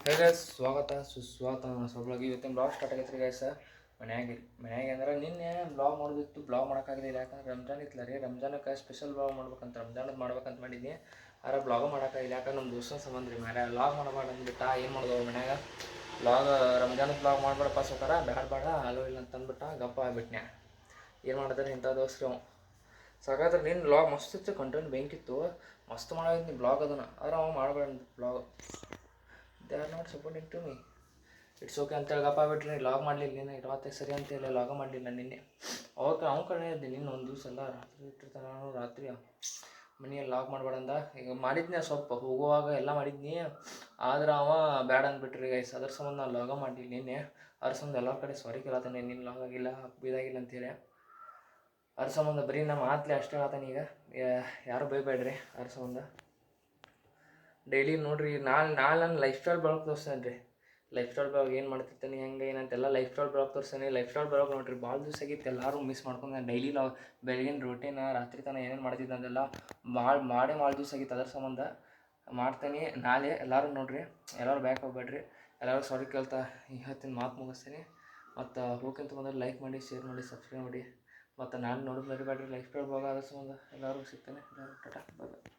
Hey guys, ಸ್ವಾಗತ ಸುಸ್ವಾಗತ ನನ್ನ ಸೊಬ್ಳಾಗಿ. ಇವತ್ತಿನ ಬ್ಲಾಗ್ ಸ್ಟಾರ್ಟ್ ಆಗೈತೆ ರೀ ಗೈಸ್. ಮನ್ಯಾಗೆ ಅಂದ್ರೆ ನಿನ್ನೆ ಬ್ಲಾಗ್ ಮಾಡೋದಿತ್ತು, ಬ್ಲಾಗ್ ಮಾಡೋಕ್ಕಾಗಲಿಲ್ಲ. ಯಾಕಂದ್ರೆ ರಂಜಾನ್ ಇತ್ತಲ್ಲ ರೀ, ರಂಜಾನಕ್ಕೆ ಸ್ಪೆಷಲ್ ಬ್ಲಾಗ್ ಮಾಡ್ಬೇಕಂತ, ರಂಜಾನದ್ದು ಮಾಡ್ಬೇಕಂತ ಮಾಡಿದ್ನಿ. ಆದ್ರೆ ಬ್ಲಾಗು ಮಾಡೋಕ್ಕಾಗಿಲ್ಲ. ಯಾಕಂದ್ರೆ ನಮ್ಮ ದೋಸ್ತನ ಸಂಬಂಧ ರೀ ಮಾರ್ರೆ, ಬ್ಲಾಗ್ ಮಾಡಬೇಡ ಅಂದ್ಬಿಟ್ಟ. ಏನು ಮಾಡೋದು ಮನ್ಯಾಗ, ಬ್ಲಾಗ್ ರಂಜಾನದ ಬ್ಲಾಗ್ ಮಾಡ್ಬೇಡಪ್ಪ ಸೌಕಾರ, ಬೇಡ ಅಲೋ ಇಲ್ಲ ಅಂತ ಅಂದ್ಬಿಟ್ಟ. ಗಪ್ಪ ಆಗ್ಬಿಟ್ನೆ. ಏನು ಮಾಡಿದ್ರೆ ಇಂಥ ದೋಸ್ರು ಸಾಕಾದ್ರೆ. ನೀನು ಬ್ಲಾಗ್ ಮಸ್ತ್ ಇತ್ತು, ಕಂಟೆಂಟ್ ಬೆಂಕಿತ್ತು, ಮಸ್ತ್ ಮಾಡಿದ್ನಿ ಬ್ಲಾಗ್ ಅದನ್ನು. ಆದ್ರೆ ಅವ ಮಾಡಬೇಡ blog. They are not supporting to me. It's okay ಅಂತೇಳಿ ಗಪ್ಪ ಬಿಟ್ರಿ. ಲಾಗ್ ಮಾಡಲಿಲ್ಲ ನಿನ್ನೆ, ಇವತ್ತೇ ಸರಿ ಅಂತೇಳಿ ಲಾಗ ಮಾಡಲಿಲ್ಲ ನಿನ್ನೆ. ಅವ್ನ ಕಡೆ ಇದ್ದೆ ನಿನ್ನ ಒಂದು ದಿವಸ ಎಲ್ಲ ರಾತ್ರಿ ಇಟ್ಟಿರ್ತಾನೆ. ನಾನು ರಾತ್ರಿ ಮನೆಯಲ್ಲಿ ಲಾಗ್ ಮಾಡಬೇಡಂದ. ಈಗ ಮಾಡಿದ್ನಿ ಸ್ವಲ್ಪ ಹೋಗುವಾಗ ಎಲ್ಲ ಮಾಡಿದ್ನಿ. ಆದ್ರೆ ಅವ ಬ್ಯಾಡ ಅಂದ್ಬಿಟ್ರಿ ಗೈಸ್. ಅದ್ರ ಸಂಬಂಧ ನಾನು ಲಾಗ ಮಾಡಲಿಲ್ಲ ನಿನ್ನೆ. ಅದ್ರ ಸಂಬಂಧ ಎಲ್ಲ ಕಡೆ ಸಾರಿ ಕೇಳತ್ತಾನೆ, ನಿನ್ನ ಲಾಗ್ ಆಗಿಲ್ಲ ಇದಾಗಿಲ್ಲ ಅಂತೇಳಿ. ಅದ್ರ ಸಂಬಂಧ ಬರೀ ನಮ್ಮ ಮಾತಲ್ಲಿ ಅಷ್ಟೇ ಹೇಳ್ತಾನೆ. ಈಗ ಯಾರು ಬೈಬೇಡ್ರಿ ಅದ್ರ ಸಂಬಂಧ. ಡೈಲಿ ನೋಡಿರಿ, ನಾಳೆ ನನ್ನ ಲೈಫ್ ಸ್ಟೈಲ್ ಬ್ಲಾಗ್ ತೋರಿಸ್ತೇನೆ ರೀ. ಲೈಫ್ ಸ್ಟೈಲ್ ಬ್ಲಾಗ್ ಏನು ಮಾಡ್ತಿರ್ತೀನಿ, ಹೆಂಗೆ ಏನಂತೆಲ್ಲ ಲೈಫ್ ಸ್ಟೈಲ್ ಬ್ಲಾಗ್ ತೋರಿಸ್ತೇನೆ. ಲೈಫ್ ಸ್ಟೈಲ್ ಬ್ಲಾಗ್ ನೋಡಿರಿ, ಭಾಳ ದಿವಸ ಆಗಿತ್ತು, ಎಲ್ಲರೂ ಮಿಸ್ ಮಾಡ್ಕೊಂಡು. ನಾನು ಡೈಲಿ ಬೆಳಗಿನ ರೂಟೀನ್ ರಾತ್ರಿ ತನಕ ಏನೇನು ಮಾಡ್ತಿದ್ದೆ ಅಂತೆಲ್ಲ ಭಾಳ ದಿವಸ ಆಗಿತ್ತು. ಅದ್ರ ಸಂಬಂಧ ಮಾಡ್ತೀನಿ ನಾಳೆ. ಎಲ್ಲರೂ ನೋಡಿರಿ, ಎಲ್ಲರೂ ಬ್ಯಾಕ್ ಹೋಗ್ಬೇಡ್ರಿ. ಎಲ್ಲರೂ ಸಾರಿ ಕೇಳ್ತಾ ಇವತ್ತಿನ ಮಾತು ಮುಗಿಸ್ತೀನಿ. ಮತ್ತು ಹೋಗ್ಕೊಂತ ಬಂದರೆ ಲೈಕ್ ಮಾಡಿ, ಶೇರ್ ಮಾಡಿ, ಸಬ್ಸ್ಕ್ರೈಬ್ ಮಾಡಿ. ಮತ್ತು ನಾನು ನೋಡೋದು ಮರಿಬೇಡ್ರಿ ಲೈಫ್ ಸ್ಟೈಲ್ ಬ್ಲಾಗ್. ಅದ್ರ ಸಂಬಂಧ ಎಲ್ಲರಿಗೂ ಸಿಗ್ತೇನೆ. ಎಲ್ಲರೂ ಟಾಟಾ, ಬಾಯ್ ಬಾಯ್.